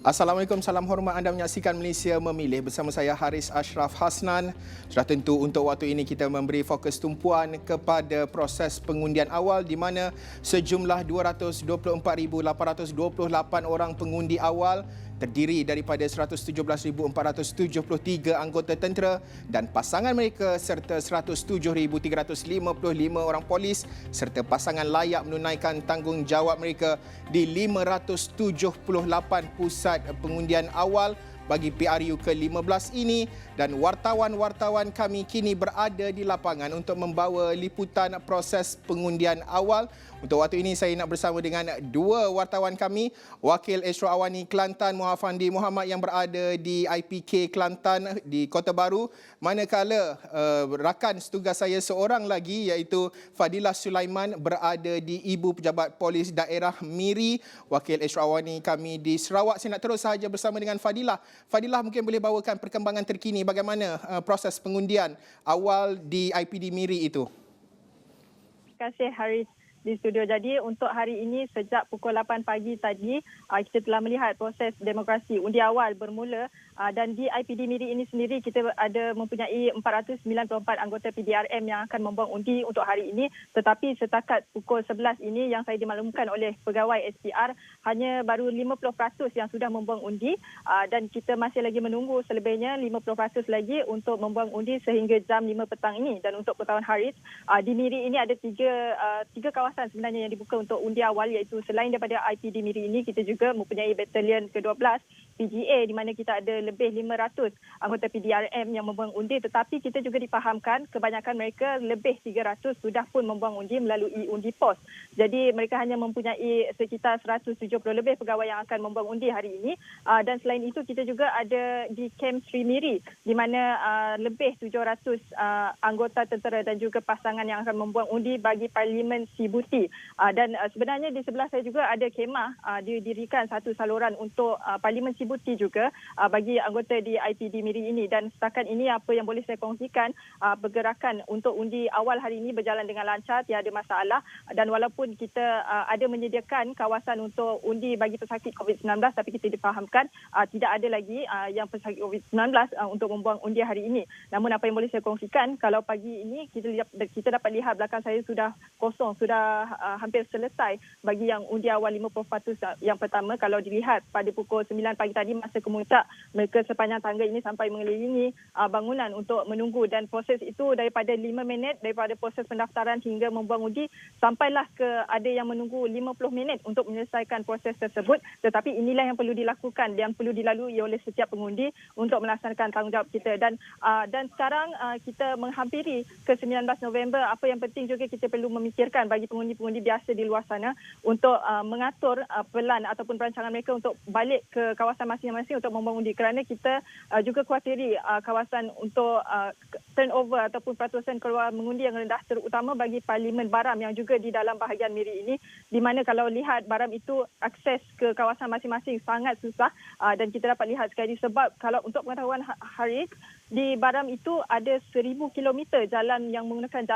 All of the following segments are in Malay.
Assalamualaikum, salam hormat, anda menyaksikan Malaysia Memilih bersama saya Haris Ashraf Hasnan. Sudah tentu untuk waktu ini kita memberi fokus tumpuan kepada proses pengundian awal di mana sejumlah 224,828 orang pengundi awal terdiri daripada 117,473 anggota tentera dan pasangan mereka serta 107,355 orang polis serta pasangan layak menunaikan tanggungjawab mereka di 578 pusat pengundian awal bagi PRU ke-15 ini, dan wartawan-wartawan kami kini berada di lapangan untuk membawa liputan proses pengundian awal. Untuk waktu ini saya nak bersama dengan dua wartawan kami, Wakil Esro Awani Kelantan Muhafandi Muhammad yang berada di IPK Kelantan di Kota Baru, manakala rakan setugas saya seorang lagi iaitu Fadilah Sulaiman berada di Ibu Pejabat Polis Daerah Miri. Wakil Esro Awani kami di Sarawak. Saya nak terus sahaja bersama dengan Fadilah. Fadilah, mungkin boleh bawakan perkembangan terkini bagaimana proses pengundian awal di IPD Miri itu? Terima kasih Haris di studio. Jadi untuk hari ini sejak pukul 8 pagi tadi kita telah melihat proses demokrasi undi awal bermula, dan di IPD Miri ini sendiri kita ada mempunyai 494 anggota PDRM yang akan membuang undi untuk hari ini, tetapi setakat pukul 11 ini yang saya dimaklumkan oleh pegawai SPR hanya baru 50% yang sudah membuang undi, dan kita masih lagi menunggu selebihnya 50% lagi untuk membuang undi sehingga jam 5 petang ini. Dan untuk pengetahuan Haris, di Miri ini ada tiga kawasan sebenarnya yang dibuka untuk undi awal, iaitu selain daripada IPD Miri ini, kita juga mempunyai batalion ke-12 PGA di mana kita ada lebih 500 anggota PDRM yang membuang undi, tetapi kita juga difahamkan kebanyakan mereka lebih 300 sudah pun membuang undi melalui undi pos. Jadi mereka hanya mempunyai sekitar 170 lebih pegawai yang akan membuang undi hari ini, dan selain itu kita juga ada di Camp Sri Miri di mana lebih 700 anggota tentera dan juga pasangan yang akan membuang undi bagi Parlimen Sibuti. Dan sebenarnya di sebelah saya juga ada kemah didirikan satu saluran untuk Parlimen Sibuti juga bagi anggota di IPD Miri ini. Dan setakat ini apa yang boleh saya kongsikan, pergerakan untuk undi awal hari ini berjalan dengan lancar, tiada masalah. Dan walaupun kita ada menyediakan kawasan untuk undi bagi pesakit COVID-19, tapi kita difahamkan tidak ada lagi yang pesakit COVID-19 untuk membuang undi hari ini. Namun apa yang boleh saya kongsikan, kalau pagi ini kita dapat lihat belakang saya sudah kosong, sudah hampir selesai bagi yang undi awal 50% yang pertama. Kalau dilihat pada pukul 9 pagi tadi masa kemuncak, mereka sepanjang tangga ini sampai mengelilingi bangunan untuk menunggu, dan proses itu daripada 5 minit daripada proses pendaftaran hingga membuang undi sampailah ke ada yang menunggu 50 minit untuk menyelesaikan proses tersebut. Tetapi inilah yang perlu dilakukan, yang perlu dilalui oleh setiap pengundi untuk melaksanakan tanggungjawab kita. Dan sekarang kita menghampiri ke 19 November. Apa yang penting juga kita perlu memikirkan bagi pengundi-pengundi biasa di luar sana untuk mengatur pelan ataupun perancangan mereka untuk balik ke kawasan masing-masing untuk membuang undi, kerana kita juga khawatiri kawasan untuk turnover ataupun peratusan keluar mengundi yang rendah, terutama bagi Parlimen Baram yang juga di dalam bahagian Miri ini, di mana kalau lihat Baram itu akses ke kawasan masing-masing sangat susah, dan kita dapat lihat sekali sebab kalau untuk pengetahuan Haris, di Baram itu ada 1,000 kilometer jalan yang menggunakan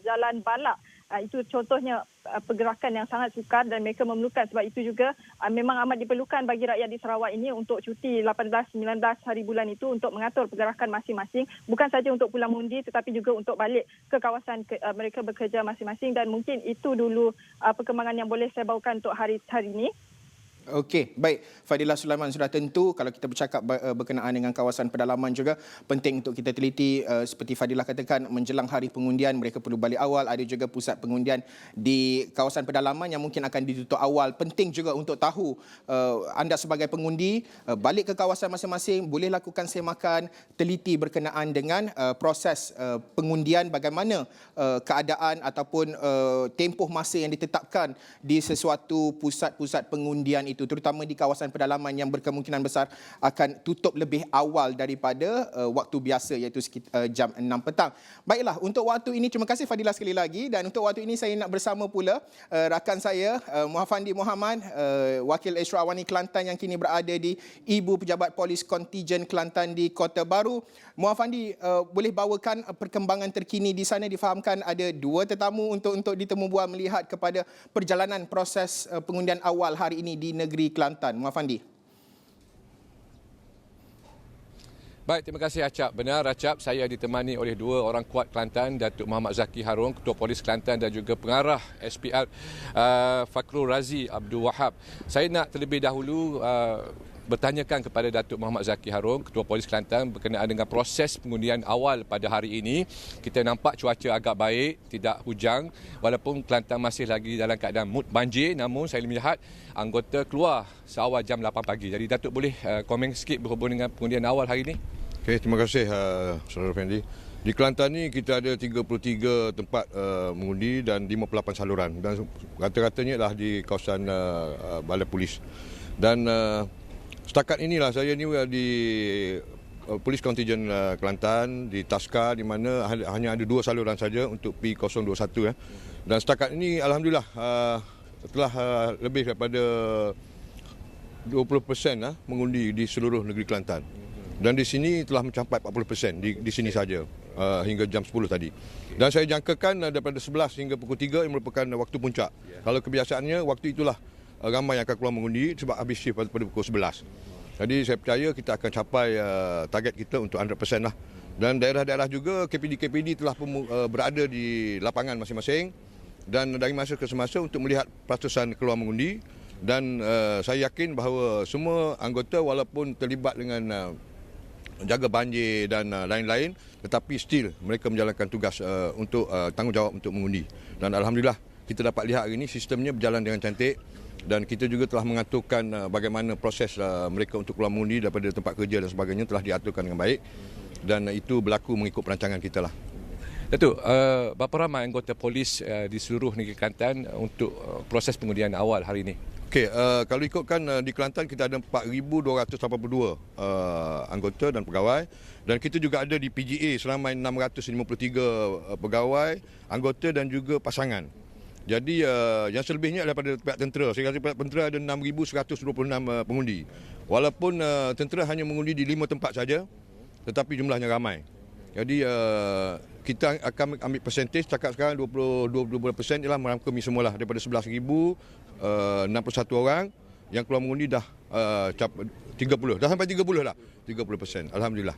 jalan balak. Itu contohnya pergerakan yang sangat sukar dan mereka memerlukan, sebab itu juga memang amat diperlukan bagi rakyat di Sarawak ini untuk cuti 18-19 hari bulan itu untuk mengatur pergerakan masing-masing, bukan saja untuk pulang mengundi tetapi juga untuk balik ke kawasan mereka bekerja masing-masing. Dan mungkin itu dulu perkembangan yang boleh saya bawakan untuk hari ini. Okey, baik. Fadilah Sulaiman, sudah tentu kalau kita bercakap berkenaan dengan kawasan pedalaman juga penting untuk kita teliti, seperti Fadilah katakan, menjelang hari pengundian mereka perlu balik awal. Ada juga pusat pengundian di kawasan pedalaman yang mungkin akan ditutup awal. Penting juga untuk tahu anda sebagai pengundi balik ke kawasan masing-masing, boleh lakukan semakan, teliti berkenaan dengan proses pengundian, bagaimana keadaan ataupun tempoh masa yang ditetapkan di sesuatu pusat-pusat pengundian itu, terutama di kawasan pedalaman yang berkemungkinan besar akan tutup lebih awal daripada waktu biasa, iaitu sekitar jam 6 petang. Baiklah, untuk waktu ini terima kasih Fadilah sekali lagi, dan untuk waktu ini saya nak bersama pula rakan saya Muhafandi Muhammad, Wakil Esro Awani Kelantan yang kini berada di Ibu Pejabat Polis Kontijen Kelantan di Kota Baru. Muhafandi, boleh bawakan perkembangan terkini di sana? Difahamkan ada dua tetamu untuk ditemu bual melihat kepada perjalanan proses pengundian awal hari ini di negeri Kelantan. Muhafandi. Baik, terima kasih Acap. Benar Acap, saya ditemani oleh dua orang kuat Kelantan, Datuk Muhammad Zaki Harun, Ketua Polis Kelantan dan juga pengarah SPR Fakrul Razi Abdul Wahab. Saya nak terlebih dahulu bertanyakan kepada Datuk Muhammad Zaki Harun, Ketua Polis Kelantan, berkenaan dengan proses pengundian awal pada hari ini. Kita nampak cuaca agak baik, tidak hujang, walaupun Kelantan masih lagi dalam keadaan mood banjir, namun saya melihat anggota keluar seawal jam 8 pagi. Jadi Datuk boleh komen sikit berhubung dengan pengundian awal hari ini? Okay, terima kasih Saudara Fendi. Di Kelantan ni kita ada 33 tempat mengundi dan 58 saluran, dan rata-ratanya adalah di kawasan Balai Polis. Dan setakat inilah saya ni di Polis Kontijen Kelantan di Taska, di mana hanya ada 2 saluran saja untuk P021 . Dan setakat ini alhamdulillah telah lebih daripada 20% mengundi di seluruh negeri Kelantan. Dan di sini telah mencapai 40% di sini saja hingga jam 10 tadi. Dan saya jangkakan daripada 11 hingga pukul 3 yang merupakan waktu puncak. Kalau kebiasaannya waktu itulah ramai yang akan keluar mengundi sebab habis shift pada pukul 11. Jadi saya percaya kita akan capai target kita untuk 100% lah. Dan daerah-daerah juga KPD telah berada di lapangan masing-masing dan dari masa ke semasa untuk melihat peratusan keluar mengundi. Dan saya yakin bahawa semua anggota walaupun terlibat dengan jaga banjir dan lain-lain, tetapi still mereka menjalankan tugas untuk tanggungjawab untuk mengundi. Dan alhamdulillah kita dapat lihat hari ini sistemnya berjalan dengan cantik, dan kita juga telah mengaturkan bagaimana proses mereka untuk keluar mengundi daripada tempat kerja dan sebagainya telah diaturkan dengan baik, dan itu berlaku mengikut perancangan kita lah. Datuk, berapa ramai anggota polis di seluruh negeri Kelantan untuk proses pengundian awal hari ini? Okey, kalau ikutkan di Kelantan kita ada 4,282 anggota dan pegawai, dan kita juga ada di PGA selama 653 pegawai, anggota dan juga pasangan. Jadi yang selebihnya daripada pihak tentera. Saya rasa pihak tentera ada 6,126 pengundi. Walaupun tentera hanya mengundi di 5 tempat saja, tetapi jumlahnya ramai. Jadi kita akan ambil persentage, cakap sekarang 22% ialah merangkumi semualah daripada 11,061 orang yang keluar mengundi dah 30, dah sampai 30 dah, 30%. Alhamdulillah.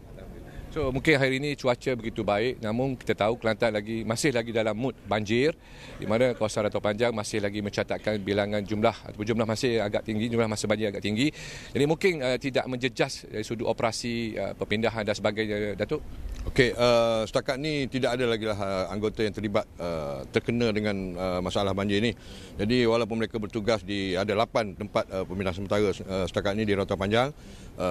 So mungkin hari ini cuaca begitu baik, namun kita tahu Kelantan masih lagi dalam mood banjir, di mana kawasan Rantau Panjang masih lagi mencatatkan bilangan jumlah masih agak tinggi, jumlah masa banjir agak tinggi. Jadi mungkin tidak menjejas dari sudut operasi perpindahan dan sebagainya, Datuk. Okey, setakat ni tidak ada lagi anggota yang terlibat terkena dengan masalah banjir ini. Jadi walaupun mereka bertugas ada 8 tempat pemindahan sementara setakat ni di Rantau Panjang,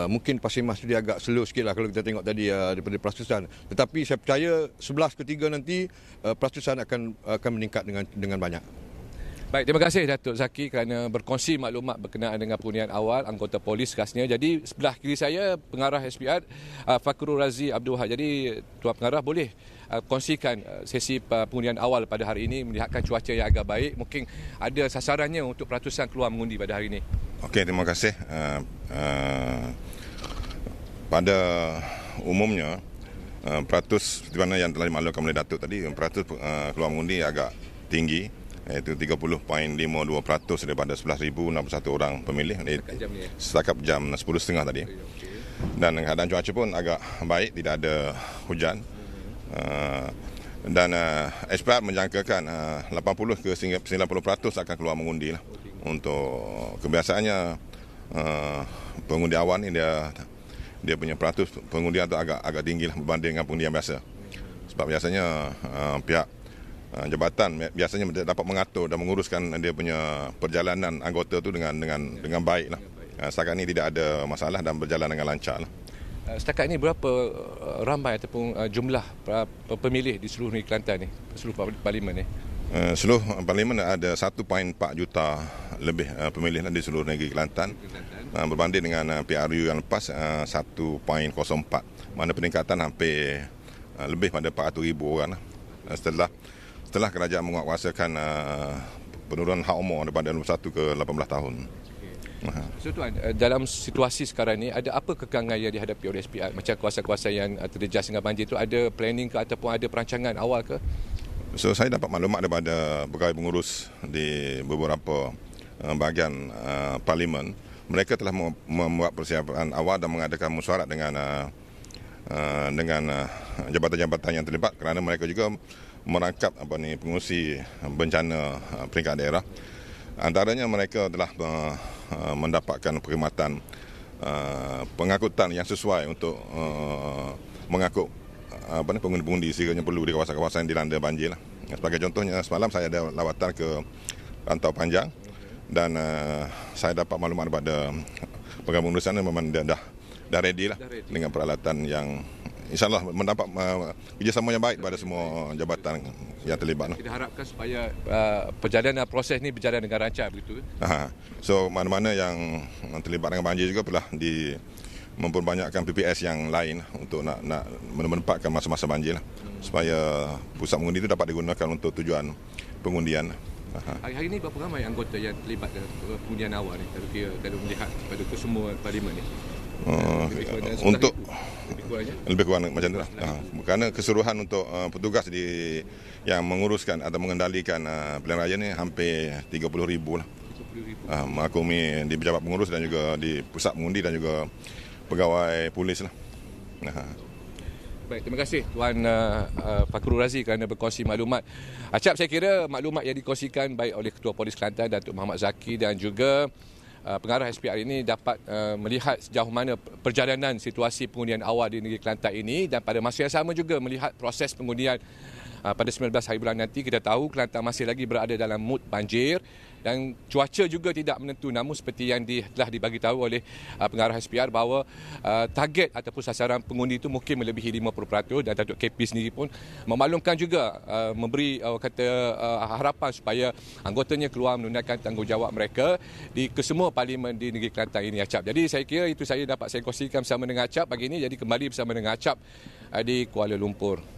mungkin Pasir Mas dia agak slow sikit lah kalau kita tengok tadi daripada peratusan. Tetapi saya percaya 11 ke 3 nanti peratusan akan meningkat dengan banyak. Baik, terima kasih Datuk Zaki kerana berkongsi maklumat berkenaan dengan pengundian awal anggota polis khasnya. Jadi sebelah kiri saya pengarah SPR Fakrul Razi Abdul Wahab. Jadi Tuan Pengarah boleh kongsikan sesi pengundian awal pada hari ini, melihatkan cuaca yang agak baik. Mungkin ada sasarannya untuk peratusan keluar mengundi pada hari ini. Okey, terima kasih. Pada umumnya peratus seperti mana yang telah dimaklumkan oleh Datuk tadi, peratus keluar mengundi agak tinggi, iaitu 30.52% daripada 11,061 orang pemilih setakat jam 10.30 tadi. Dan keadaan cuaca pun agak baik, tidak ada hujan. Dan SPR menjangkakan 80 ke 90% akan keluar mengundi lah. Untuk kebiasaannya pengundi awal ni dia punya peratus pengundian tu agak tinggi lah berbanding dengan pengundian biasa. Sebab biasanya pihak jabatan biasanya dapat mengatur dan menguruskan dia punya perjalanan anggota tu dengan baik lah. Setakat ini tidak ada masalah dan berjalan dengan lancar lah. Setakat ini berapa ramai ataupun jumlah pemilih di seluruh negeri Kelantan ni, seluruh parlimen ni? Seluruh parlimen ada 1.4 juta lebih pemilih di seluruh negeri Kelantan. Berbanding dengan PRU yang lepas 1.04, mana peningkatan hampir lebih pada 400,000 orang lah. Setelah kerajaan menguatkuasakan penurunan hak umur daripada 21 ke 18 tahun. So Tuan, dalam situasi sekarang ni ada apa kekangan yang dihadapi oleh SPR? Macam kawasan-kawasan yang terjejas dengan banjir tu, ada planning ke ataupun ada perancangan awal ke? So saya dapat maklumat daripada pegawai pengurus di beberapa bahagian parlimen. Mereka telah membuat persiapan awal dan mengadakan mesyuarat dengan dengan jabatan-jabatan yang terlibat kerana mereka juga merangkap pengurusi bencana peringkat daerah. Antaranya mereka telah mendapatkan perkhidmatan pengangkutan yang sesuai untuk mengangkut pengundi-pengundi sekiranya perlu di kawasan-kawasan yang dilanda banjir. Sebagai contohnya, semalam saya ada lawatan ke Rantau Panjang dan saya dapat maklumat daripada penggabungan di sana memang dah ready lah dengan peralatan yang InsyaAllah mendapat kerjasama yang baik pada semua jabatan yang terlibat. Kita harapkan supaya perjalanan proses ini berjalan dengan lancar begitu. So mana-mana yang terlibat dengan banjir juga telah memperbanyakkan PPS yang lain untuk nak menempatkan masa-masa banjir lah, supaya pusat mengundi itu dapat digunakan untuk tujuan pengundian. Hari ini berapa ramai anggota yang terlibat dalam pengundian awal ni kalau melihat pada kesemua parlimen ni? Untuk lebih kurang macam itulah. Kerana keseluruhan untuk petugas yang menguruskan atau mengendalikan pilihan raya ni hampir 30,000 lah. Menghakumi di pejabat pengurus dan juga di pusat mengundi dan juga pegawai polis lah. Baik, terima kasih Tuan Fakrul Razi kerana berkongsi maklumat. Acap, saya kira maklumat yang dikongsikan baik oleh Ketua Polis Kelantan Datuk Muhammad Zaki dan juga pengarah SPR ini dapat melihat sejauh mana perjalanan situasi pengundian awal di negeri Kelantan ini, dan pada masa yang sama juga melihat proses pengundian pada 19 hari bulan nanti. Kita tahu Kelantan masih lagi berada dalam mood banjir dan cuaca juga tidak menentu, namun seperti yang telah dibagi tahu oleh pengarah SPR bahawa target ataupun sasaran pengundi itu mungkin melebihi 50%, dan Datuk KP sendiri pun memaklumkan juga memberi harapan supaya anggotanya keluar menunaikan tanggungjawab mereka di kesemua parlimen di negeri Kelantan ini, Acap. Jadi saya kira itu saya dapat saya kongsikan bersama dengan Acap pagi ini. Jadi kembali bersama dengan Acap di Kuala Lumpur.